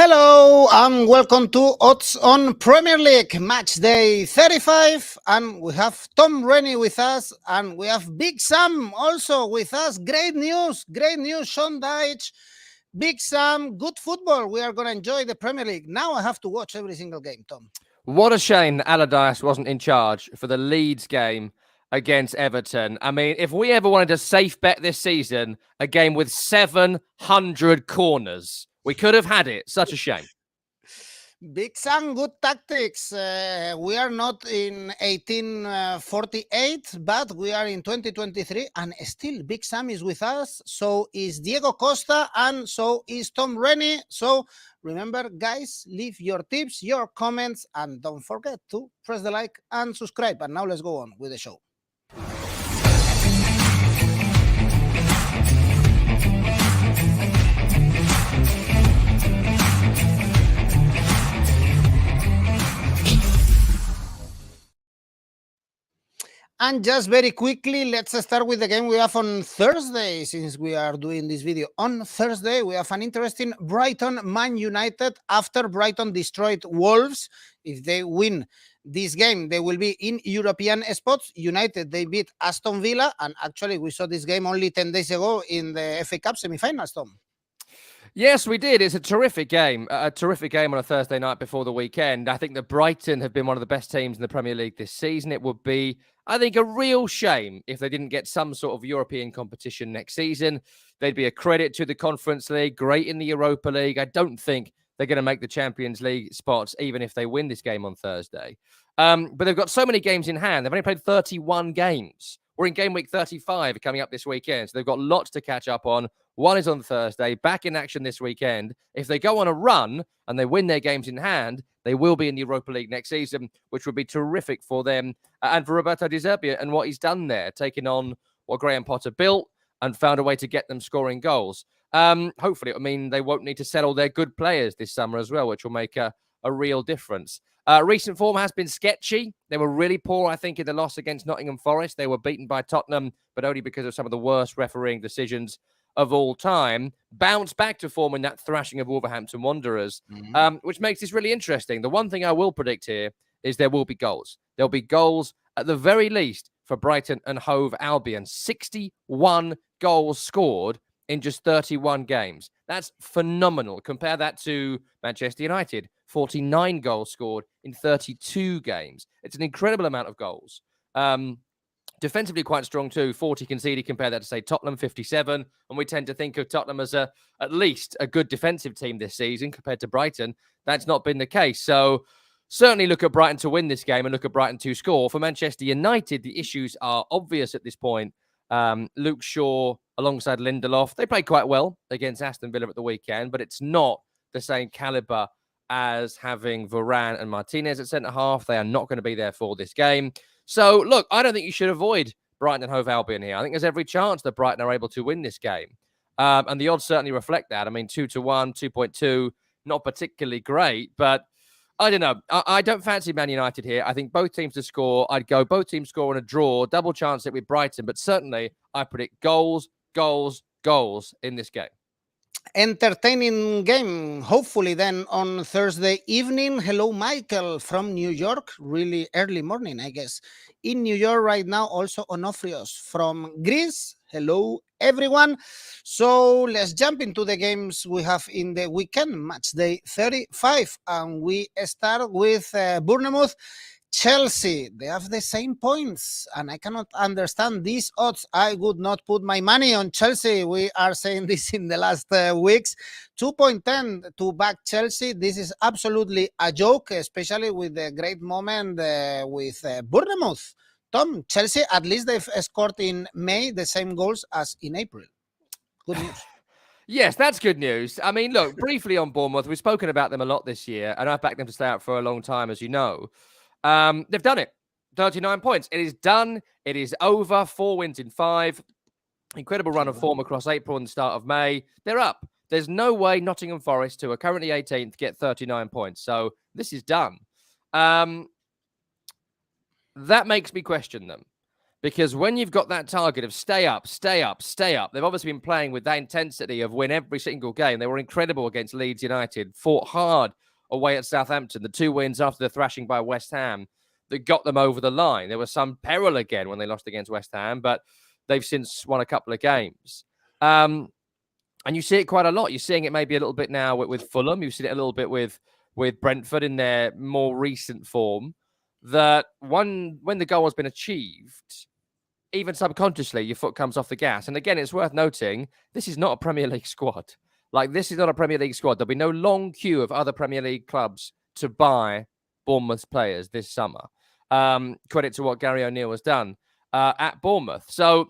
Hello and welcome to Odds on Premier League Match Day 35, and we have Tom Rennie with us, and we have Big Sam also with us. Great news, Sean Dyche. Big Sam, good football. We are going to enjoy the Premier League. Now I have to watch every single game, Tom. What a shame that Allardyce wasn't in charge for the Leeds game against Everton. I mean, if we ever wanted a safe bet this season, a game with 700 corners, we could have had it. Such a shame. Big Sam, good tactics. We are not in 1848, but we are in 2023, and still Big Sam is with us. So is Diego Costa, and so is Tom Rennie. So remember, guys, leave your tips, your comments, and don't forget to press the like and subscribe. And now let's go on with the show. And just very quickly, let's start with the game we have on Thursday. Since we are doing this video on Thursday, we have an interesting Brighton Man United after Brighton destroyed Wolves. If they win this game, they will be in European spots. United, they beat Aston Villa. And actually, we saw this game only 10 days ago in the FA Cup semi-finals, Tom. Yes, we did. It's a terrific game on a Thursday night before the weekend. I think that Brighton have been one of the best teams in the Premier League this season. It would be, I think, a real shame if they didn't get some sort of European competition next season. They'd be a credit to the Conference League, great in the Europa League. I don't think they're going to make the Champions League spots, even if they win this game on Thursday. But they've got so many games in hand. They've only played 31 games. We're in game week 35 coming up this weekend, so they've got lots to catch up on. One is on Thursday, back in action this weekend. If they go on a run and they win their games in hand, they will be in the Europa League next season, which would be terrific for them and for Roberto Di Zerbi and what he's done there, taking on what Graham Potter built and found a way to get them scoring goals. Hopefully, it will mean they won't need to sell all their good players this summer as well, which will make a real difference. Recent form has been sketchy. They were really poor, I think, in the loss against Nottingham Forest. They were beaten by Tottenham, but only because of some of the worst refereeing decisions of all time. Bounced back to form in that thrashing of Wolverhampton Wanderers, which makes this really interesting. The one thing I will predict here is there will be goals. There'll be goals at the very least for Brighton and Hove Albion. 61 goals scored in just 31 games. That's phenomenal. Compare that to Manchester United, 49 goals scored in 32 games. It's an incredible amount of goals. Defensively quite strong too, 40 conceded. Compare that to, say, Tottenham, 57. And we tend to think of Tottenham as at least a good defensive team this season compared to Brighton. That's not been the case. So certainly look at Brighton to win this game and look at Brighton to score. For Manchester United, the issues are obvious at this point. Luke Shaw alongside Lindelof, they played quite well against Aston Villa at the weekend, but it's not the same caliber as having Varane and Martinez at centre-half. They are not going to be there for this game. So, look, I don't think you should avoid Brighton and Hove Albion here. I think there's every chance that Brighton are able to win this game. And the odds certainly reflect that. I mean, 2-1, 2.2, not particularly great, but I don't know. I don't fancy Man United here. I think both teams to score. I'd go both teams score and a draw, double chance it with Brighton, but certainly I predict goals in this game. Entertaining game, hopefully then on Thursday evening. Hello, Michael from New York. Really early morning, I guess. In New York right now, also Onofrios from Greece. Hello, everyone. So let's jump into the games we have in the weekend, match day 35. And we start with Bournemouth. Chelsea, they have the same points, and I cannot understand these odds. I would not put my money on Chelsea. We are saying this in the last weeks. 2.10 to back Chelsea. This is absolutely a joke, especially with the great moment with Bournemouth. Tom, Chelsea, at least they've scored in May the same goals as in April. Good news. Yes, that's good news. I mean, look, briefly on Bournemouth, we've spoken about them a lot this year, and I've backed them to stay out for a long time, as you know. They've done it. 39 points. It is done. It is over. 4 wins in 5. Incredible run of form across April and the start of May. They're up. There's no way Nottingham Forest, who are currently 18th, get 39 points. So this is done. That makes me question them Because when you've got that target of stay up, stay up, stay up, they've obviously been playing with that intensity of win every single game. They were incredible against Leeds United, fought hard away at Southampton, the 2 wins after the thrashing by West Ham that got them over the line. There was some peril again when they lost against West Ham, but they've since won a couple of games. And you see it quite a lot. You're seeing it maybe a little bit now with Fulham. You've seen it a little bit with Brentford in their more recent form, that when the goal has been achieved, even subconsciously, your foot comes off the gas. And again, it's worth noting, this is not a Premier League squad. Like, this is not a Premier League squad. There'll be no long queue of other Premier League clubs to buy Bournemouth's players this summer. Credit to what Gary O'Neill has done at Bournemouth. So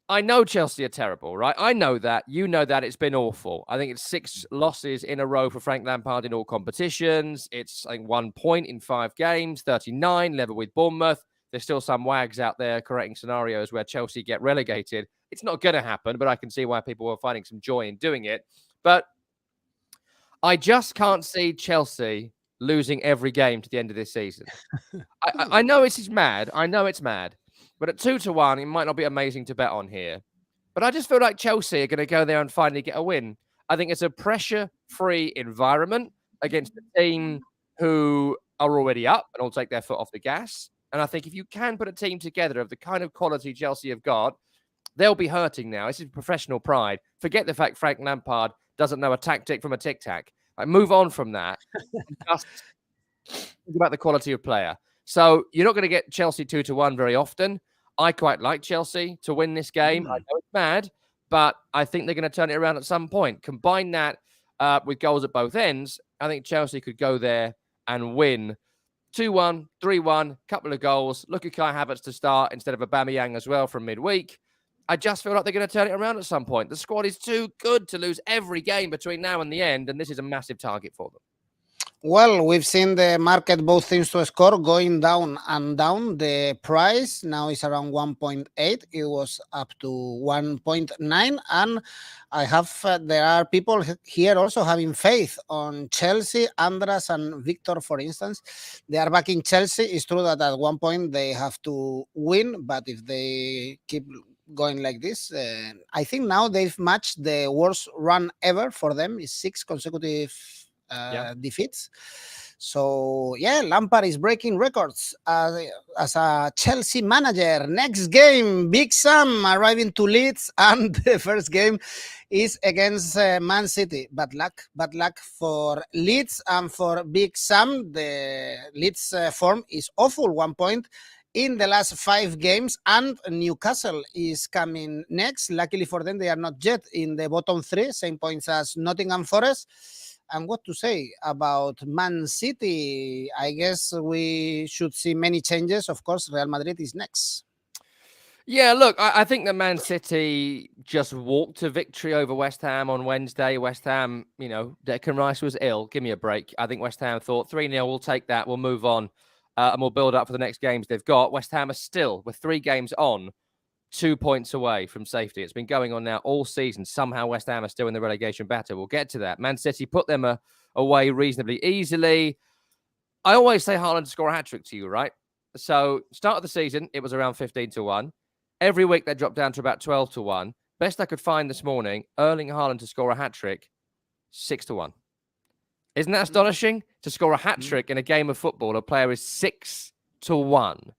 I know Chelsea are terrible, right? I know that. You know that. It's been awful. I think it's 6 losses in a row for Frank Lampard in all competitions. It's, I think, 1 point in 5 games, 39, level with Bournemouth. There's still some wags out there creating scenarios where Chelsea get relegated. It's not going to happen, but I can see why people are finding some joy in doing it. But I just can't see Chelsea losing every game to the end of this season. I know it's mad. I know it's mad. But at 2-1, it might not be amazing to bet on here. But I just feel like Chelsea are going to go there and finally get a win. I think it's a pressure-free environment against a team who are already up and will take their foot off the gas. And I think if you can put a team together of the kind of quality Chelsea have got, they'll be hurting now. This is professional pride. Forget the fact Frank Lampard doesn't know a tactic from a tic-tac. Like, move on from that. Just think about the quality of player. So you're not going to get Chelsea 2-1 very often. I quite like Chelsea to win this game. I know it's mad, but I think they're going to turn it around at some point. Combine that with goals at both ends, I think Chelsea could go there and win 2-1, 3-1, couple of goals. Look at Kai Havertz to start instead of Aubameyang as well from midweek. I just feel like they're going to turn it around at some point. The squad is too good to lose every game between now and the end, and this is a massive target for them. Well, we've seen the market, both teams to score, going down and down. The price now is around 1.8. It was up to 1.9. And I have, there are people here also having faith on Chelsea. Andras and Victor, for instance, they are backing Chelsea. It's true that at one point they have to win, but if they keep going like this, I think now they've matched the worst run ever for them. Is 6 consecutive defeats. So yeah, Lampard is breaking records as a Chelsea manager. Next game, Big Sam arriving to Leeds, and the first game is against Man City. Bad luck for Leeds and for Big Sam. The Leeds form is awful, 1 point in the last 5 games, and Newcastle is coming next. Luckily for them, they are not yet in the bottom 3, same points as Nottingham Forest. And what to say about Man City? I guess we should see many changes. Of course, Real Madrid is next. Yeah, look, I think that Man City just walked to victory over West Ham on Wednesday. West Ham, Declan Rice was ill. Give me a break. I think West Ham thought 3-0, we'll take that, we'll move on, and we'll build up for the next games they've got. West Ham are still, with 3 games on, 2 points away from safety. It's been going on now all season. Somehow West Ham are still in the relegation battle. We'll get to that. Man City put them away reasonably easily. I always say Haaland to score a hat-trick to you, right? So, start of the season, it was around 15-1. Every week, they dropped down to about 12-1. Best I could find this morning, Erling Haaland to score a hat-trick, 6-1. Isn't that astonishing? To score a hat-trick in a game of football, a player is 6-1.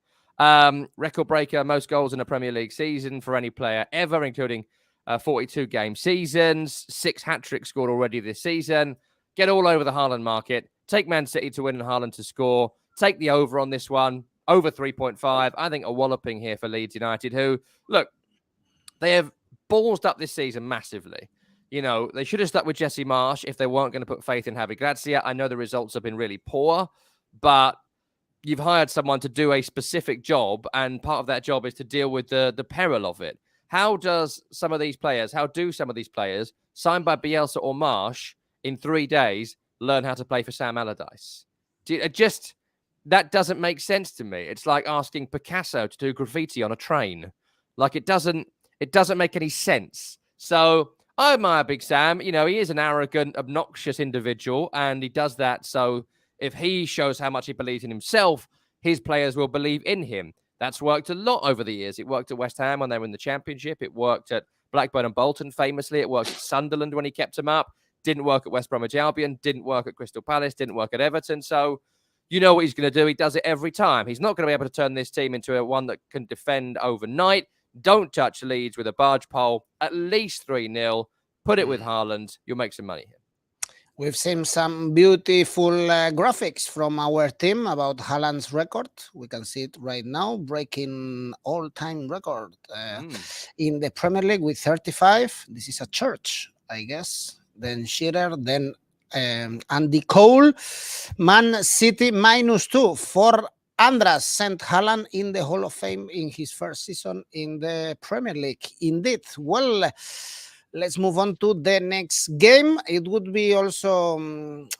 Record breaker, most goals in a Premier League season for any player ever, including 42-game seasons. 6 hat-tricks scored already this season. Get all over the Haaland market. Take Man City to win and Haaland to score. Take the over on this one. Over 3.5. I think a walloping here for Leeds United, who, look, they have ballsed up this season massively. They should have stuck with Jesse Marsch if they weren't going to put faith in Javi Gracia. I know the results have been really poor, but you've hired someone to do a specific job, and part of that job is to deal with the peril of it. How do some of these players signed by Bielsa or Marsch in 3 days learn how to play for Sam Allardyce? That doesn't make sense to me. It's like asking Picasso to do graffiti on a train. Like, it doesn't make any sense. So I admire Big Sam. He is an arrogant, obnoxious individual, and he does that so if he shows how much he believes in himself, his players will believe in him. That's worked a lot over the years. It worked at West Ham when they were in the Championship. It worked at Blackburn and Bolton famously. It worked at Sunderland when he kept them up. Didn't work at West Bromwich Albion. Didn't work at Crystal Palace. Didn't work at Everton. So you know what he's going to do. He does it every time. He's not going to be able to turn this team into one that can defend overnight. Don't touch Leeds with a barge pole. At least 3-0. Put it with Haaland. You'll make some money here. We've seen some beautiful graphics from our team about Haaland's record. We can see it right now, breaking all-time record in the Premier League with 35. This is a church, I guess. Then Shearer, then Andy Cole. Man City -2 for Andras sent Haaland in the Hall of Fame in his first season in the Premier League. Indeed. Well, let's move on to the next game. It would be also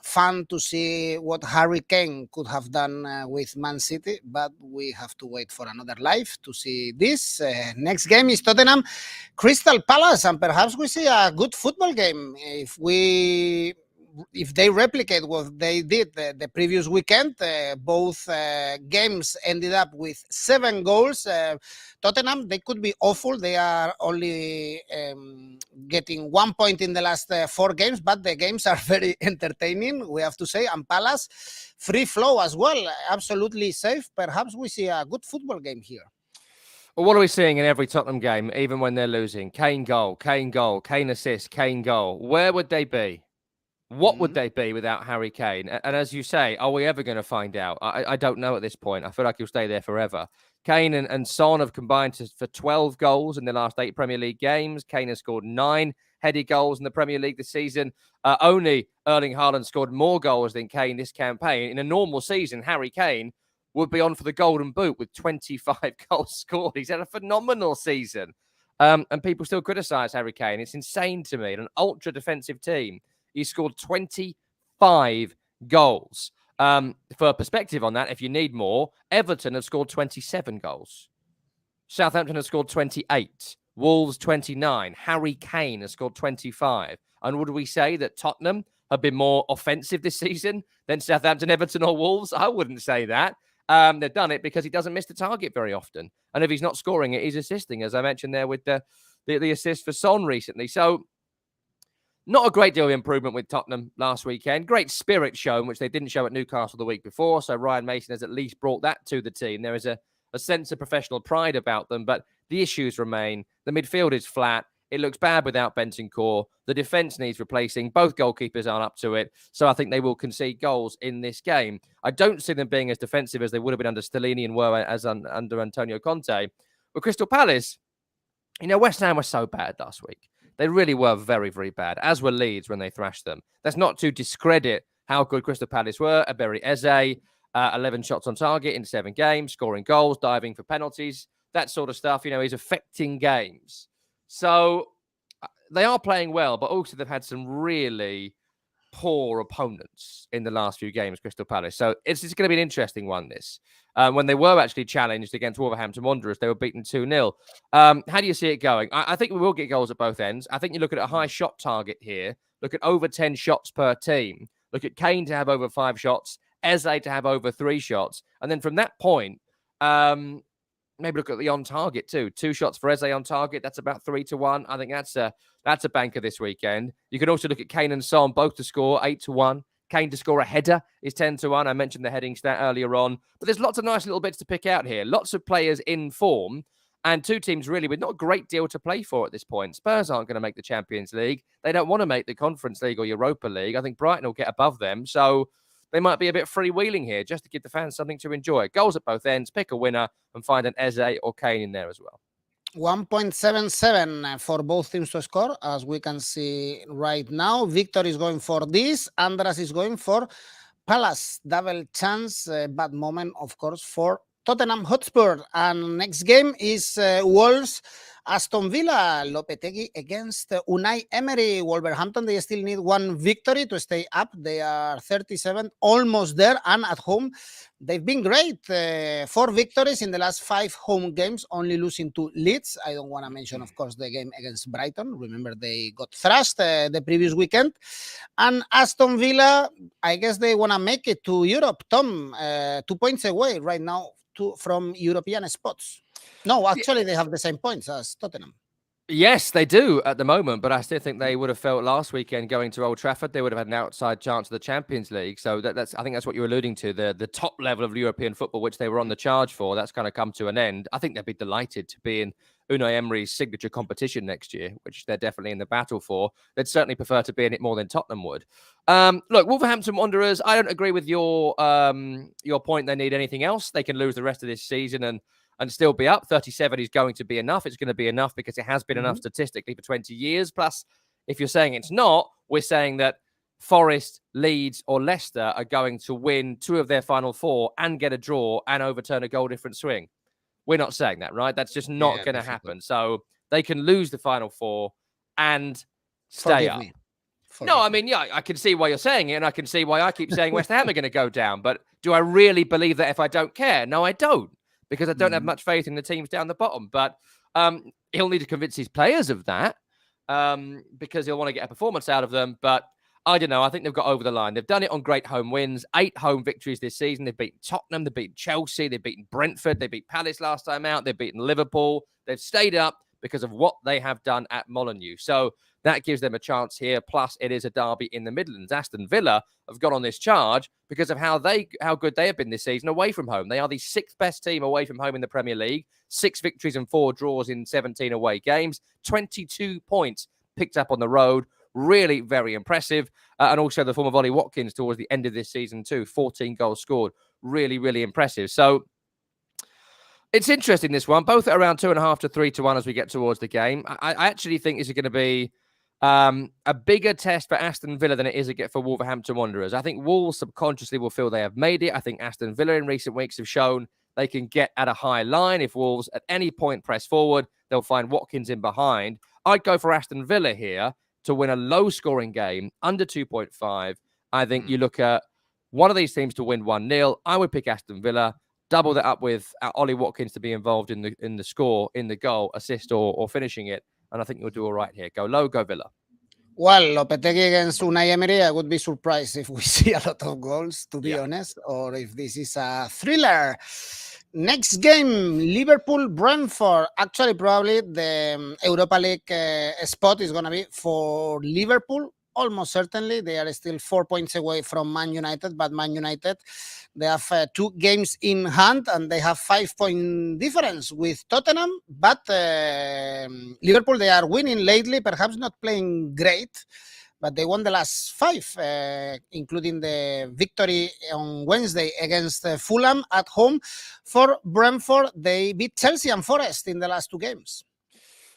fun to see what Harry Kane could have done with Man City, but we have to wait for another live to see this. Next game is Tottenham Crystal Palace, and perhaps we see a good football game if they replicate what they did the previous weekend. Both games ended up with 7 goals. Tottenham, they could be awful. They are only getting 1 point in the last 4 games, but the games are very entertaining, we have to say. And Palace, free flow as well, absolutely safe. Perhaps we see a good football game here. Well, what are we seeing in every Tottenham game, even when they're losing? Kane goal, Kane assist, Kane goal. Where would they be? What would they be without Harry Kane? And as you say, are we ever going to find out? I don't know at this point. I feel like he'll stay there forever. Kane and Son have combined for 12 goals in the last 8 Premier League games. Kane has scored 9 headed goals in the Premier League this season. Only Erling Haaland scored more goals than Kane this campaign. In a normal season, Harry Kane would be on for the Golden Boot with 25 goals scored. He's had a phenomenal season. And people still criticise Harry Kane. It's insane to me. An ultra-defensive team. He scored 25 goals. For perspective on that, if you need more, Everton have scored 27 goals. Southampton has scored 28. Wolves 29. Harry Kane has scored 25. And would we say that Tottenham have been more offensive this season than Southampton, Everton or Wolves? I wouldn't say that. They've done it because he doesn't miss the target very often. And if he's not scoring it, he's assisting, as I mentioned there with the assist for Son recently. So not a great deal of improvement with Tottenham last weekend. Great spirit shown, which they didn't show at Newcastle the week before. So Ryan Mason has at least brought that to the team. There is a sense of professional pride about them, but the issues remain. The midfield is flat. It looks bad without Bentancur. The defence needs replacing. Both goalkeepers aren't up to it. So I think they will concede goals in this game. I don't see them being as defensive as they would have been under Stellini and were under Antonio Conte. With Crystal Palace, West Ham was so bad last week. They really were very, very bad, as were Leeds when they thrashed them. That's not to discredit how good Crystal Palace were. Eberi Eze, 11 shots on target in 7 games, scoring goals, diving for penalties, that sort of stuff. He's affecting games. So they are playing well, but also they've had some really poor opponents in the last few games, Crystal Palace. So it's going to be an interesting one, this. When they were actually challenged against Wolverhampton Wanderers, they were beaten 2-0. How do you see it going? I think we will get goals at both ends. I think you look at a high shot target here. Look at over 10 shots per team. Look at Kane to have over 5 shots, Eze to have over 3 shots. And then from that point, maybe look at the on target too. 2 shots for Eze on target. That's about 3-1. I think that's a banker this weekend. You can also look at Kane and Son both to score 8-1. Kane to score a header is 10-1. I mentioned the heading stat earlier on. But there's lots of nice little bits to pick out here. Lots of players in form. And 2 teams really with not a great deal to play for at this point. Spurs aren't going to make the Champions League. They don't want to make the Conference League or Europa League. I think Brighton will get above them. So they might be a bit freewheeling here just to give the fans something to enjoy. Goals at both ends, pick a winner and find an Eze or Kane in there as well. 1.77 for both teams to score, as we can see right now. Victor is going for this. Andras is going for Palace. Double chance, bad moment, of course, for Tottenham Hotspur. And next game is Wolves Aston Villa, Lopetegui against Unai Emery. Wolverhampton, they still need one victory to stay up. They are 37, almost there, and at home, they've been great. 4 victories in the last 5 home games, only losing to Leeds. I don't want to mention, of course, the game against Brighton. Remember, they got thrashed the previous weekend. And Aston Villa, I guess they want to make it to Europe. Tom, 2 points away right now from European spots. No, actually, they have the same points as Tottenham. Yes, they do at the moment, but I still think they would have felt last weekend going to Old Trafford, they would have had an outside chance of the Champions League. So that's I think that's what you're alluding to, the top level of European football, which they were on the charge for. That's kind of come to an end. I think they'd be delighted to be in Unai Emery's signature competition next year, which they're definitely in the battle for. They'd certainly prefer to be in it more than Tottenham would. Look, Wolverhampton Wanderers, I don't agree with your point they need anything else. They can lose the rest of this season and still be up. 37 is going to be enough. It's going to be enough because it has been enough statistically for 20 years. Plus, if you're saying it's not, we're saying that Forest, Leeds, or Leicester are going to win 2 of their final 4 and get a draw and overturn a goal difference swing. We're not saying that, right? That's just not going to happen. So they can lose the final 4 and stay up. No, I mean, yeah, I can see why you're saying it, and I can see why I keep saying West Ham are going to go down. But do I really believe that if I don't care? No, I don't. Because I don't have much faith in the teams down the bottom. But he'll need to convince his players of that because he'll want to get a performance out of them. But I don't know. I think they've got over the line. They've done it on great home wins. 8 home victories this season. They've beaten Tottenham. They've beaten Chelsea. They've beaten Brentford. They beat Palace last time out. They've beaten Liverpool. They've stayed up because of what they have done at Molineux. So that gives them a chance here. Plus, it is a derby in the Midlands. Aston Villa have got on this charge because of how good they have been this season away from home. They are the 6th best team away from home in the Premier League. 6 victories and 4 draws in 17 away games. 22 points picked up on the road. Really very impressive. And also the form of Ollie Watkins towards the end of this season too. 14 goals scored. Really, really impressive. So it's interesting, this one. Both at around 2.5 to 3 to 1 as we get towards the game. I actually think this is going to be a bigger test for Aston Villa than it is for Wolverhampton Wanderers. I think Wolves subconsciously will feel they have made it. I think Aston Villa in recent weeks have shown they can get at a high line. If Wolves at any point press forward, they'll find Watkins in behind. I'd go for Aston Villa here to win a low-scoring game, under 2.5. I think you look at one of these teams to win 1-0. I would pick Aston Villa, double that up with Ollie Watkins to be involved in the score, in the goal, assist or finishing it. And I think you'll do all right here. Go low, go Villa. Well, Lopetegui against Unai Emery, I would be surprised if we see a lot of goals, to be honest, or if this is a thriller. Next game, Liverpool, Brentford. Actually, probably the Europa League spot is going to be for Liverpool. Almost certainly. They are still 4 points away from Man United, but Man United, they have 2 games in hand and they have 5-point difference with Tottenham. But Liverpool, they are winning lately, perhaps not playing great, but they won the last 5, including the victory on Wednesday against Fulham at home. For Brentford, they beat Chelsea and Forest in the last 2 games.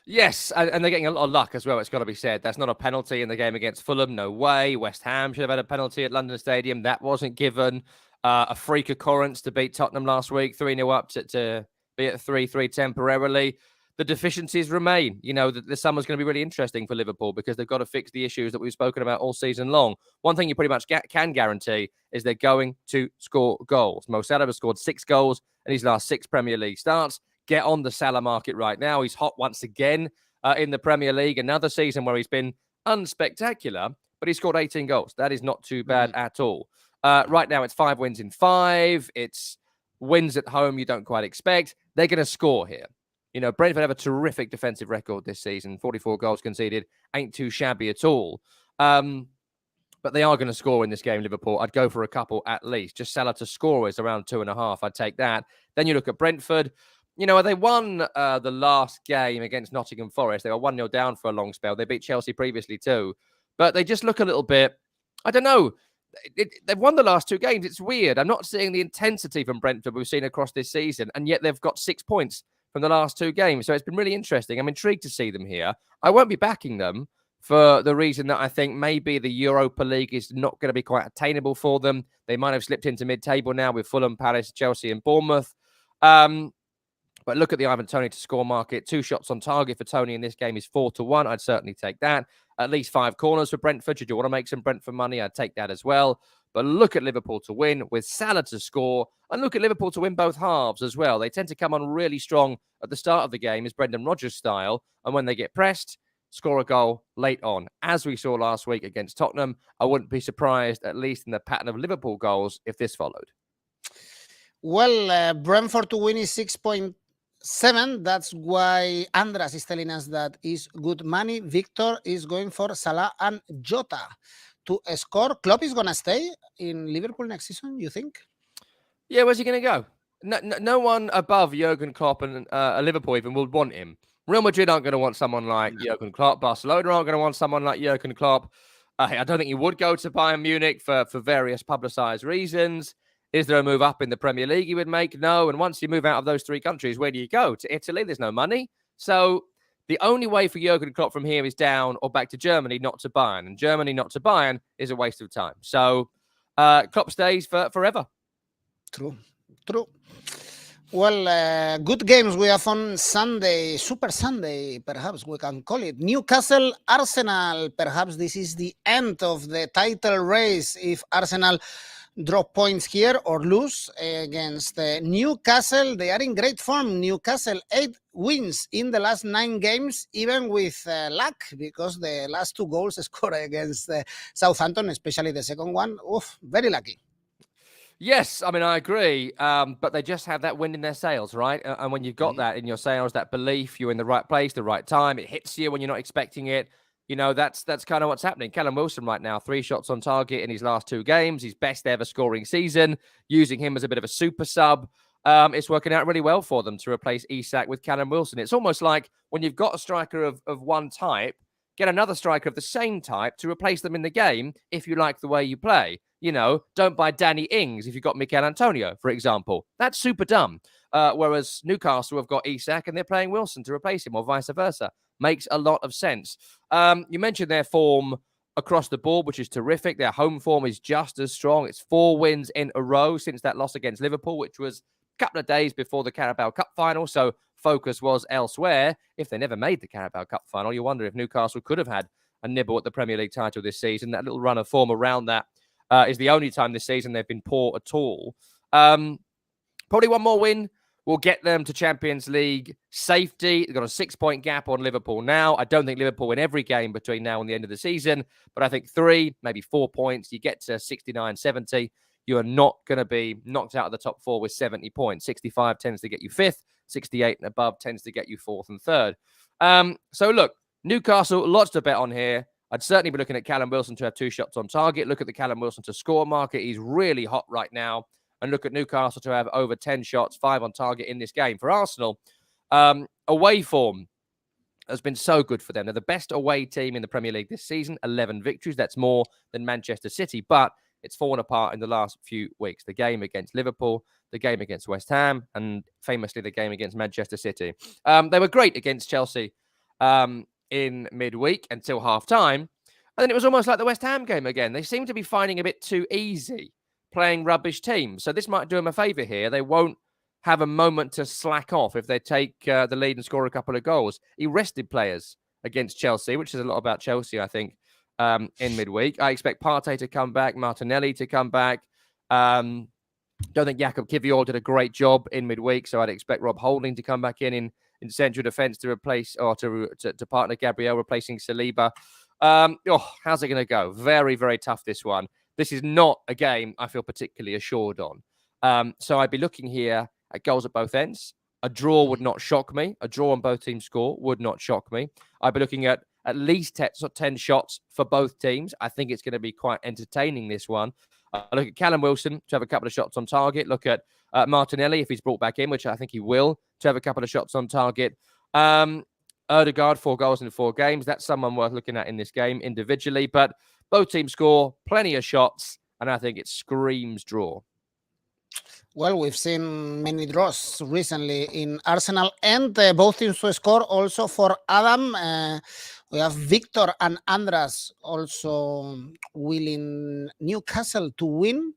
Yes, and they're getting a lot of luck as well, it's got to be said. That's not a penalty in the game against Fulham, no way. West Ham should have had a penalty at London Stadium. That wasn't given. A freak occurrence to beat Tottenham last week, 3-0 up to be at 3-3 temporarily. The deficiencies remain. You know, the summer's going to be really interesting for Liverpool because they've got to fix the issues that we've spoken about all season long. One thing you pretty much can guarantee is they're going to score goals. Mo Salah has scored 6 goals in his last 6 Premier League starts. Get on the Salah market right now. He's hot once again in the Premier League. Another season where he's been unspectacular, but he scored 18 goals. That is not too bad at all. Right now, it's 5 wins in 5. It's wins at home you don't quite expect. They're going to score here. You know, Brentford have a terrific defensive record this season. 44 goals conceded. Ain't too shabby at all. But they are going to score in this game, Liverpool. I'd go for a couple at least. Just Salah to score is around 2.5. I'd take that. Then you look at Brentford. You know, they won the last game against Nottingham Forest. They were 1-0 down for a long spell. They beat Chelsea previously too. But they just look a little bit, I don't know. They've won the last 2 games. It's weird. I'm not seeing the intensity from Brentford we've seen across this season. And yet they've got 6 points from the last 2 games. So it's been really interesting. I'm intrigued to see them here. I won't be backing them for the reason that I think maybe the Europa League is not going to be quite attainable for them. They might have slipped into mid-table now with Fulham, Palace, Chelsea and Bournemouth. But look at the Ivan Toney to score market. 2 shots on target for Toney in this game is 4-1. I'd certainly take that. At least 5 corners for Brentford. Should you want to make some Brentford money, I'd take that as well. But look at Liverpool to win with Salah to score. And look at Liverpool to win both halves as well. They tend to come on really strong at the start of the game, as Brendan Rodgers' style. And when they get pressed, score a goal late on. As we saw last week against Tottenham, I wouldn't be surprised, at least in the pattern of Liverpool goals, if this followed. Well, Brentford to win is 6.7. That's why Andras is telling us that is good money. Victor is going for Salah and Jota to score. Klopp is going to stay in Liverpool next season, you think? Yeah, where's he going to go? No one above Jurgen Klopp and Liverpool even would want him. Real Madrid aren't going to want someone like Jurgen Klopp. Barcelona aren't going to want someone like Jurgen Klopp. I don't think he would go to Bayern Munich for various publicised reasons. Is there a move up in the Premier League he would make? No. And once you move out of those 3 countries, where do you go? To Italy? There's no money. So the only way for Jurgen Klopp from here is down or back to Germany, not to Bayern. And Germany, not to Bayern, is a waste of time. So Klopp stays forever. True. Well, good games we have on Sunday, Super Sunday, perhaps we can call it. Newcastle, Arsenal, perhaps this is the end of the title race if Arsenal drop points here or lose against Newcastle. They are in great form. Newcastle, 8 wins in the last 9 games, even with luck, because the last 2 goals scored against Southampton, especially the second one. Oof, very lucky. Yes, I mean, I agree. But they just have that wind in their sails, right? And when you've got that in your sails, that belief, you're in the right place, the right time, it hits you when you're not expecting it. You know, that's kind of what's happening. Callum Wilson right now, 3 shots on target in his last 2 games, his best ever scoring season, using him as a bit of a super sub. It's working out really well for them to replace Isak with Callum Wilson. It's almost like when you've got a striker of one type, get another striker of the same type to replace them in the game if you like the way you play. You know, don't buy Danny Ings if you've got Mikel Antonio, for example. That's super dumb. Whereas Newcastle have got Isak and they're playing Wilson to replace him, or vice versa. Makes a lot of sense. You mentioned their form across the board, which is terrific. Their home form is just as strong. It's 4 wins in a row since that loss against Liverpool, which was a couple of days before the Carabao Cup final. So focus was elsewhere. If they never made the Carabao Cup final, you wonder if Newcastle could have had a nibble at the Premier League title this season. That little run of form around that is the only time this season they've been poor at all. Probably one more win will get them to Champions League safety. They've got a 6-point gap on Liverpool now. I don't think Liverpool win every game between now and the end of the season, but I think 3, maybe 4 points. You get to 69, 70. You are not going to be knocked out of the top 4 with 70 points. 65 tends to get you 5th. 68 and above tends to get you 4th and 3rd. So look, Newcastle, lots to bet on here. I'd certainly be looking at Callum Wilson to have 2 shots on target. Look at the Callum Wilson to score market. He's really hot right now. And look at Newcastle to have over 10 shots, 5 on target in this game. For Arsenal, away form has been so good for them. They're the best away team in the Premier League this season, 11 victories. That's more than Manchester City, but it's fallen apart in the last few weeks. The game against Liverpool, the game against West Ham, and famously the game against Manchester City. They were great against Chelsea in midweek until half-time. And then it was almost like the West Ham game again. They seem to be finding a bit too easy playing rubbish teams. So this might do them a favour here. They won't have a moment to slack off if they take the lead and score a couple of goals. He rested players against Chelsea, which is a lot about Chelsea, I think, in midweek. I expect Partey to come back, Martinelli to come back. Don't think Jakub Kiwior did a great job in midweek, so I'd expect Rob Holding to come back in central defence to replace or to partner Gabriel, replacing Saliba. How's it going to go? Very, very tough, this one. This is not a game I feel particularly assured on. So I'd be looking here at goals at both ends. A draw would not shock me. A draw on both teams' score would not shock me. I'd be looking at least 10 shots for both teams. I think it's going to be quite entertaining, this one. Look at Callum Wilson to have a couple of shots on target. Look at Martinelli, if he's brought back in, which I think he will, to have a couple of shots on target. Odegaard, 4 goals in 4 games. That's someone worth looking at in this game individually. But both teams score plenty of shots, and I think it screams draw. Well, we've seen many draws recently in Arsenal, and both teams to score. Also for Adam, we have Victor and Andras also willing Newcastle to win.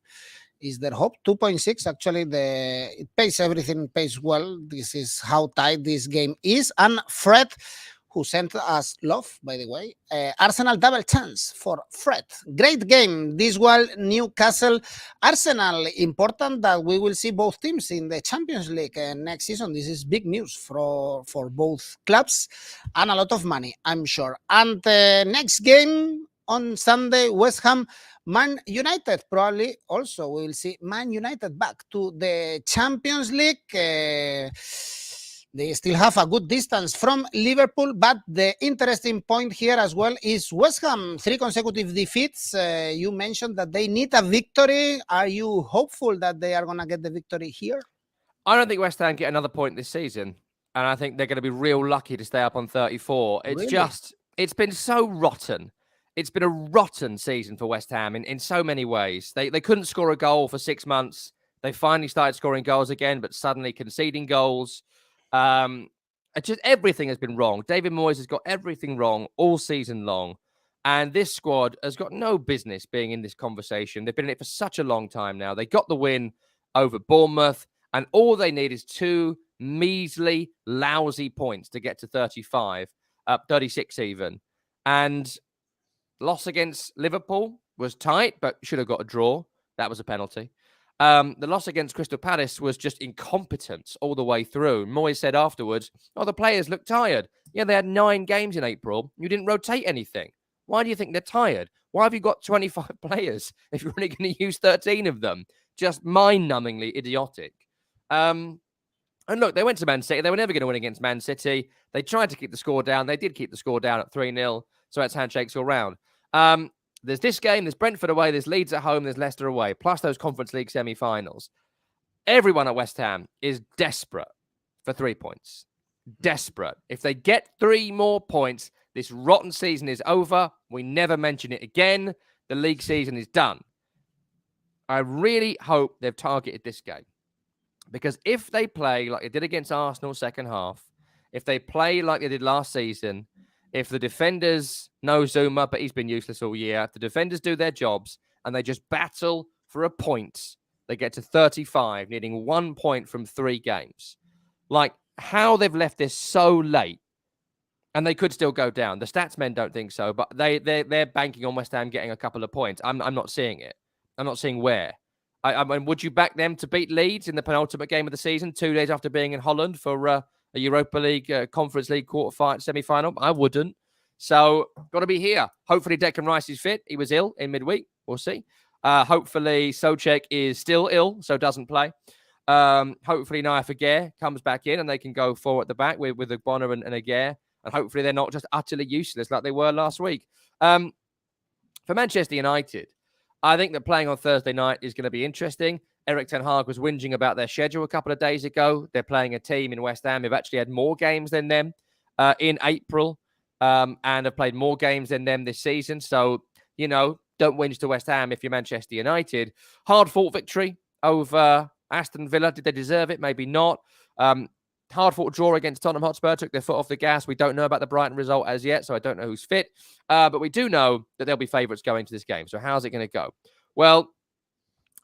is their hope. 2.6. Actually, it pays everything pays well. This is how tight this game is. And Fred, who sent us love, by the way. Arsenal double chance for Fred. Great game. This one, Newcastle. Arsenal, important that we will see both teams in the Champions League next season. This is big news for both clubs and a lot of money, I'm sure. And next game on Sunday, West Ham. Man United, probably also we will see Man United back to the Champions League. They still have a good distance from Liverpool, but the interesting point here as well is West Ham, 3 consecutive defeats. You mentioned that they need a victory. Are you hopeful that they are going to get the victory here? I don't think West Ham get another point this season. And I think they're going to be real lucky to stay up on 34. It's been so rotten. It's been a rotten season for West Ham in so many ways. They couldn't score a goal for 6 months. They finally started scoring goals again, but suddenly conceding goals. Just everything has been wrong. David Moyes has got everything wrong all season long. And this squad has got no business being in this conversation. They've been in it for such a long time now. They got the win over Bournemouth, and all they need is 2 measly, lousy points to get to 35, 36 even. And loss against Liverpool was tight, but should have got a draw. That was a penalty. The loss against Crystal Palace was just incompetence all the way through. Moyes said afterwards, the players look tired. Yeah, they had 9 games in April. You didn't rotate anything. Why do you think they're tired? Why have you got 25 players if you're only going to use 13 of them? Just mind-numbingly idiotic. And look, they went to Man City. They were never going to win against Man City. They tried to keep the score down. They did keep the score down at 3-0. So it's handshakes all round. There's this game, there's Brentford away, there's Leeds at home, there's Leicester away, plus those Conference League semi-finals. Everyone at West Ham is desperate for 3 points. Desperate. If they get 3 more points, this rotten season is over. We never mention it again. The league season is done. I really hope they've targeted this game. Because if they play like they did against Arsenal second half, if they play like they did last season, if the defenders know Zuma, but he's been useless all year, if the defenders do their jobs and they just battle for a point, they get to 35, needing 1 point from 3 games. Like, how they've left this so late, and they could still go down. The stats men don't think so, but they're banking on West Ham getting a couple of points. I'm not seeing it. I'm not seeing where. I mean, would you back them to beat Leeds in the penultimate game of the season, 2 days after being in Holland for a Europa League, Conference League semi-final? I wouldn't. So, got to be here. Hopefully, Declan Rice is fit. He was ill in midweek. We'll see. Hopefully, Souček is still ill, so doesn't play. Hopefully, Naya Faguer comes back in and they can go forward at the back with Bonner and Aguirre. And hopefully, they're not just utterly useless like they were last week. For Manchester United, I think that playing on Thursday night is going to be interesting. Erik ten Hag was whinging about their schedule a couple of days ago. They're playing a team in West Ham who've actually had more games than them in April and have played more games than them this season. So, don't whinge to West Ham if you're Manchester United. Hard-fought victory over Aston Villa. Did they deserve it? Maybe not. Hard-fought draw against Tottenham Hotspur. Took their foot off the gas. We don't know about the Brighton result as yet, so I don't know who's fit. But we do know that there'll be favourites going to this game. So how's it going to go? Well,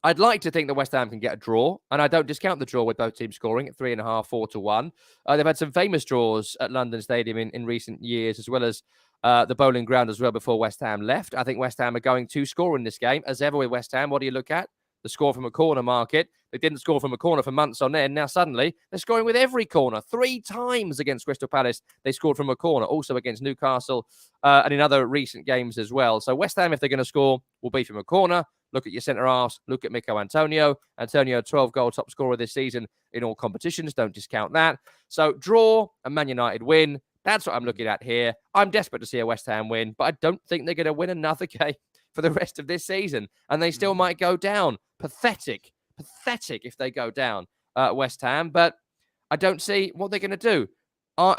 I'd like to think that West Ham can get a draw, and I don't discount the draw with both teams scoring at 3.5, 4-1. They've had some famous draws at London Stadium in recent years, as well as the Bowling Ground as well before West Ham left. I think West Ham are going to score in this game. As ever with West Ham, what do you look at? The score from a corner market. They didn't score from a corner for months on end. Now suddenly they're scoring with every corner. 3 times against Crystal Palace, they scored from a corner. Also against Newcastle and in other recent games as well. So West Ham, if they're going to score, will be from a corner. Look at your centre-halves. Look at Mikel Antonio. Antonio, 12-goal top scorer this season in all competitions. Don't discount that. So draw and Man United win. That's what I'm looking at here. I'm desperate to see a West Ham win, but I don't think they're going to win another game for the rest of this season. And they still might go down. Pathetic if they go down, West Ham. But I don't see what they're going to do.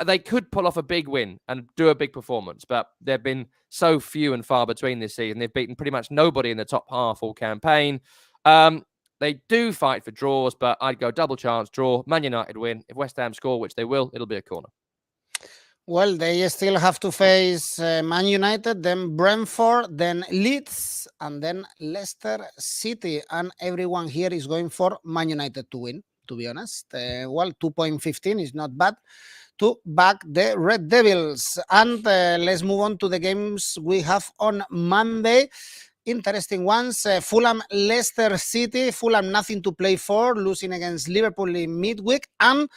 They could pull off a big win and do a big performance, but they've been so few and far between this season. They've beaten pretty much nobody in the top half all campaign. They do fight for draws, but I'd go double chance draw. Man United win. If West Ham score, which they will, it'll be a corner. Well, they still have to face Man United, then Brentford, then Leeds, and then Leicester City. And everyone here is going for Man United to win, to be honest. Well, 2.15 is not bad to back the Red Devils. And let's move on to the games we have on Monday. Interesting ones. Fulham, Leicester City. Fulham nothing to play for, losing against Liverpool in midweek. And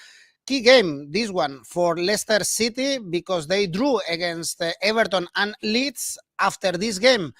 key game, this one for Leicester City, because they drew against Everton and Leeds. After this game,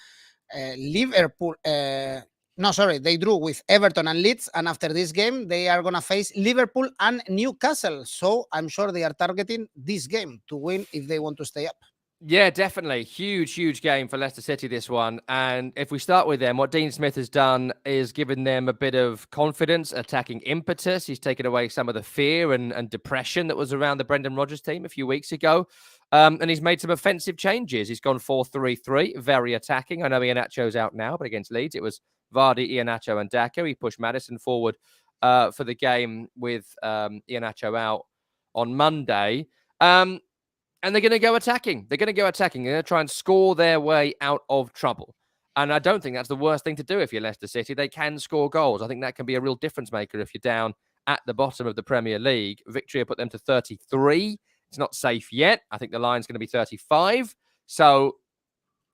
Liverpool. No, sorry, they drew with Everton and Leeds, and after this game, they are going to face Liverpool and Newcastle. So I'm sure they are targeting this game to win if they want to stay up. Yeah, definitely. Huge game for Leicester City, this one. And if we start with them, what Dean Smith has done is given them a bit of confidence, attacking impetus. He's taken away some of the fear and depression that was around the Brendan Rodgers team a few weeks ago. And he's made some offensive changes. He's gone 4-3-3, very attacking. I know Iheanacho's out now, but against Leeds, it was Vardy, Iheanacho and Daka. He pushed Maddison forward for the game with Iheanacho out on Monday. And they're going to go attacking. They're going to try and score their way out of trouble. And I don't think that's the worst thing to do if you're Leicester City. They can score goals. I think that can be a real difference maker if you're down at the bottom of the Premier League. Victory will put them to 33. It's not safe yet. I think the line's going to be 35. So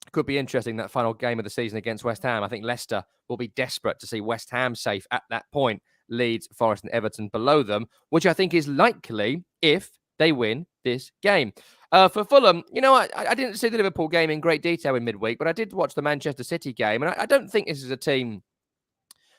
it could be interesting, that final game of the season against West Ham. I think Leicester will be desperate to see West Ham safe at that point. Leeds, Forest and Everton below them, which I think is likely if they win this game. For Fulham, I didn't see the Liverpool game in great detail in midweek, but I did watch the Manchester City game, and I don't think this is a team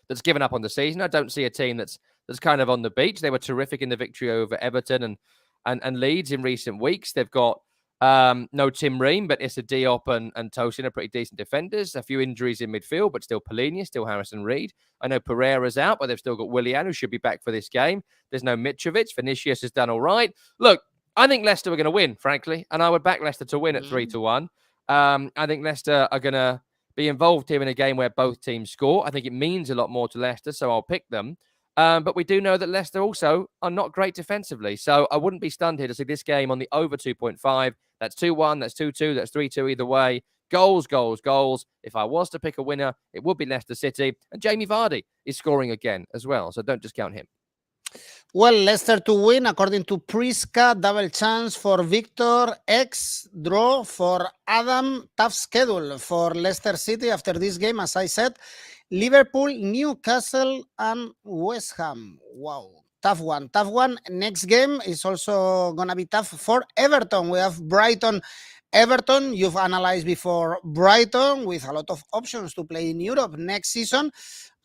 that's given up on the season. I don't see a team that's kind of on the beach. They were terrific in the victory over Everton and Leeds in recent weeks. They've got no Tim Ream, but Issa Diop and Tosin are pretty decent defenders. A few injuries in midfield, but still Polina, still Harrison Reed. I know Pereira's out, but they've still got Willian, who should be back for this game. There's no Mitrovic. Vinicius has done all right. Look, I think Leicester are going to win, frankly, and I would back Leicester to win at 3-1. I think Leicester are going to be involved here in a game where both teams score. I think it means a lot more to Leicester, so I'll pick them. But we do know that Leicester also are not great defensively, so I wouldn't be stunned here to see this game on the over 2.5. That's 2-1, that's 2-2, that's 3-2 either way. Goals. If I was to pick a winner, it would be Leicester City. And Jamie Vardy is scoring again as well, so don't discount him. Well, Leicester to win, according to Priska. Double chance for Victor. X draw for Adam. Tough schedule for Leicester City after this game, as I said. Liverpool, Newcastle, and West Ham. Wow. Tough one. Next game is also going to be tough for Everton. We have Brighton. Everton, you've analyzed before Brighton with a lot of options to play in Europe next season.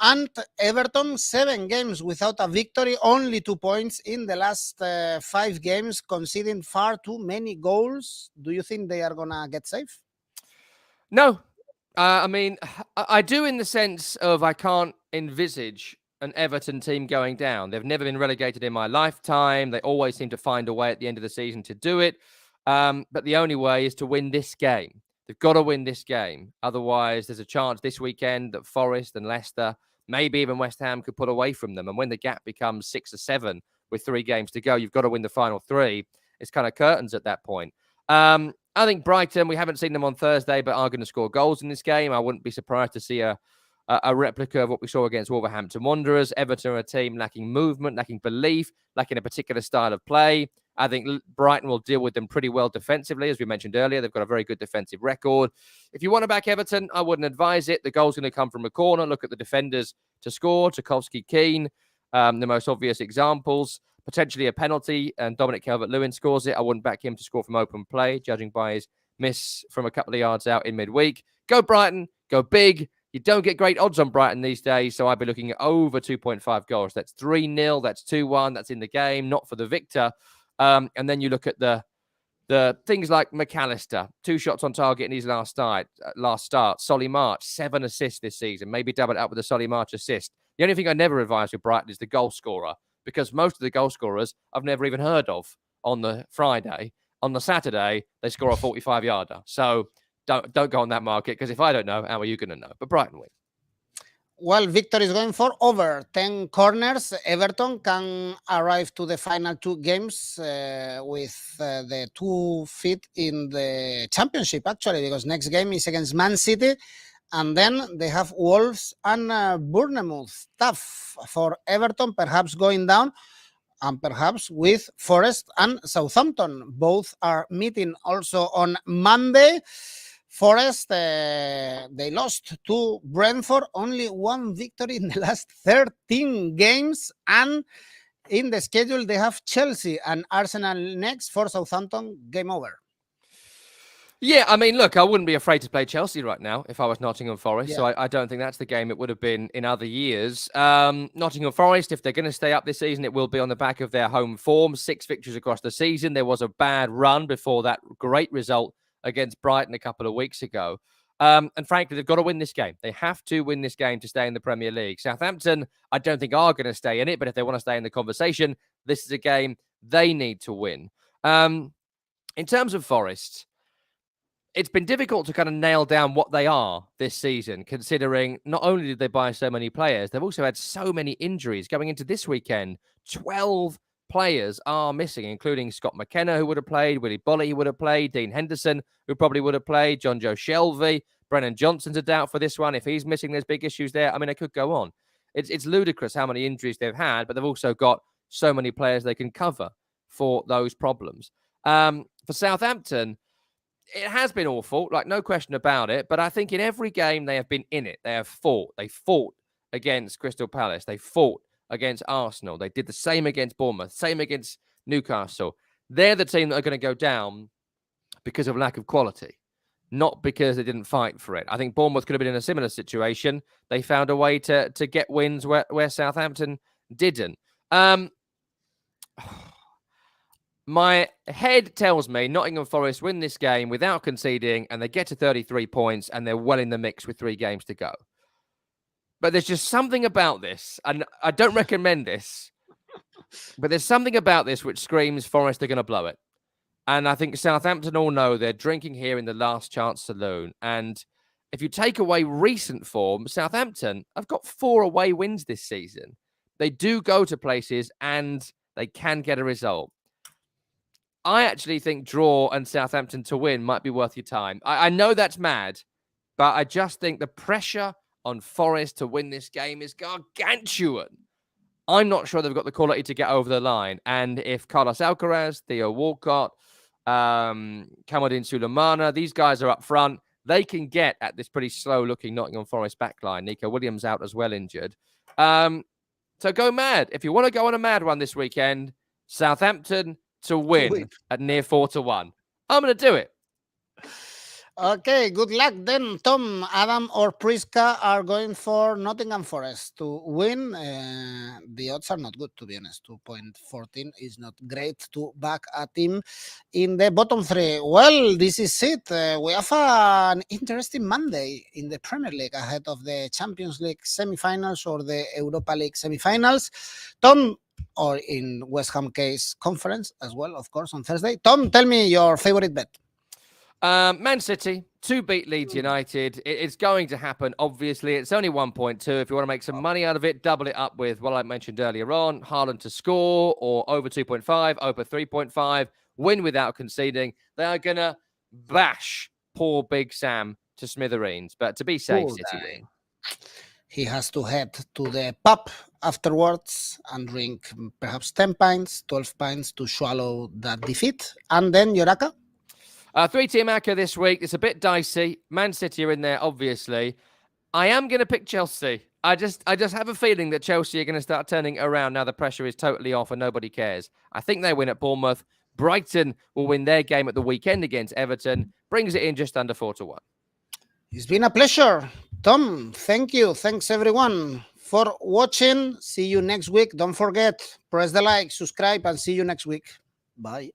And Everton, 7 games without a victory, only 2 points in the last 5 games, conceding far too many goals. Do you think they are going to get safe? No. I mean, I do in the sense of I can't envisage an Everton team going down. They've never been relegated in my lifetime. They always seem to find a way at the end of the season to do it. But the only way is to win this game. They've got to win this game. Otherwise, there's a chance this weekend that Forest and Leicester, maybe even West Ham, could put away from them. And when the gap becomes 6 or 7 with 3 games to go, you've got to win the final 3. It's kind of curtains at that point. I think Brighton, we haven't seen them on Thursday, but are going to score goals in this game. I wouldn't be surprised to see a replica of what we saw against Wolverhampton Wanderers. Everton are a team lacking movement, lacking belief, lacking a particular style of play. I think Brighton will deal with them pretty well defensively. As we mentioned earlier, they've got a very good defensive record. If you want to back Everton, I wouldn't advise it. The goal's going to come from a corner. Look at the defenders to score. Tarkowski, Keane, the most obvious examples. Potentially a penalty, and Dominic Calvert-Lewin scores it. I wouldn't back him to score from open play, judging by his miss from a couple of yards out in midweek. Go Brighton. Go big. You don't get great odds on Brighton these days, so I'd be looking at over 2.5 goals. That's 3-0. That's 2-1. That's in the game, not for the victor. And then you look at the things like McAllister, 2 shots on target in his last start. Solly March, 7 assists this season. Maybe double it up with a Solly March assist. The only thing I never advise with Brighton is the goal scorer, because most of the goal scorers I've never even heard of on the Friday. On the Saturday, they score a 45-yarder. So don't go on that market, because if I don't know, how are you going to know? But Brighton win. Well, Victor is going for over 10 corners. Everton can arrive to the final two games with the 2 feet in the championship, actually, because next game is against Man City. And then they have Wolves and Bournemouth. Tough for Everton, perhaps going down, and perhaps with Forest and Southampton. Both are meeting also on Monday. Forest, they lost to Brentford, only one victory in the last 13 games. And in the schedule, they have Chelsea and Arsenal next. For Southampton, game over. Yeah, I mean, look, I wouldn't be afraid to play Chelsea right now if I was Nottingham Forest. Yeah. So I don't think that's the game it would have been in other years. Nottingham Forest, if they're going to stay up this season, it will be on the back of their home form. 6 victories across the season. There was a bad run before that great result against Brighton a couple of weeks ago. And frankly, they've got to win this game. They have to win this game to stay in the Premier League. Southampton, I don't think are going to stay in it, but if they want to stay in the conversation, this is a game they need to win. In terms of Forest, it's been difficult to kind of nail down what they are this season, considering not only did they buy so many players, they've also had so many injuries going into this weekend. 12 players are missing, including Scott McKenna, who would have played, Willie Bolly, who would have played, Dean Henderson, who probably would have played, John Joe Shelvey, Brennan Johnson's a doubt for this one. If he's missing, there's big issues there. I mean, I could go on. It's ludicrous how many injuries they've had, but they've also got so many players they can cover for those problems. For Southampton, it has been awful, like no question about it. But I think in every game they have been in it. They have fought. They fought against Crystal Palace. They fought against Arsenal. They did the same against Bournemouth, same against Newcastle. They're the team that are going to go down because of lack of quality, not because they didn't fight for it. I think Bournemouth could have been in a similar situation. They found a way to get wins where Southampton didn't. My head tells me Nottingham Forest win this game without conceding, and they get to 33 points, and they're well in the mix with 3 games to go. But there's just something about this, and I don't recommend this, but there's something about this which screams Forest are going to blow it. And I think Southampton all know they're drinking here in the last chance saloon. And if you take away recent form, Southampton have got 4 away wins this season. They do go to places, and they can get a result. I actually think draw and Southampton to win might be worth your time. I know that's mad, but I just think the pressure on Forest to win this game is gargantuan. I'm not sure they've got the quality to get over the line. And if Carlos Alcaraz, Theo Walcott, Kamaldeen Sulemana, these guys are up front, they can get at this pretty slow-looking Nottingham Forest backline. Nico Williams out as well, injured. So go mad. If you want to go on a mad one this weekend, Southampton to win at near 4-1. I'm going to do it. Okay, good luck then, Tom. Adam or Priska are going for Nottingham Forest to win. The odds are not good, to be honest. 2.14 is not great to back a team in the bottom 3. Well, this is it. We have an interesting Monday in the Premier League ahead of the Champions League semi-finals or the Europa League semi-finals. Tom, or in West Ham case, conference as well, of course, on Thursday. Tom, tell me your favorite bet. Man City to beat Leeds United. It's going to happen, obviously. It's only 1.2. If you want to make some money out of it, double it up with what I mentioned earlier on, Haaland to score, or over 2.5, over 3.5, win without conceding. They are going to bash poor Big Sam to smithereens. But to be safe, City win. He has to head to the pub afterwards and drink perhaps 10 pints, 12 pints to swallow that defeat. And then Yoraka? 3-team ACCA this week. It's a bit dicey. Man City are in there, obviously. I am going to pick Chelsea. I just have a feeling that Chelsea are going to start turning it around now the pressure is totally off and nobody cares. I think they win at Bournemouth. Brighton will win their game at the weekend against Everton. Brings it in just under 4-1. It's been a pleasure. Tom, thank you. Thanks, everyone, for watching. See you next week. Don't forget, press the like, subscribe, and see you next week. Bye.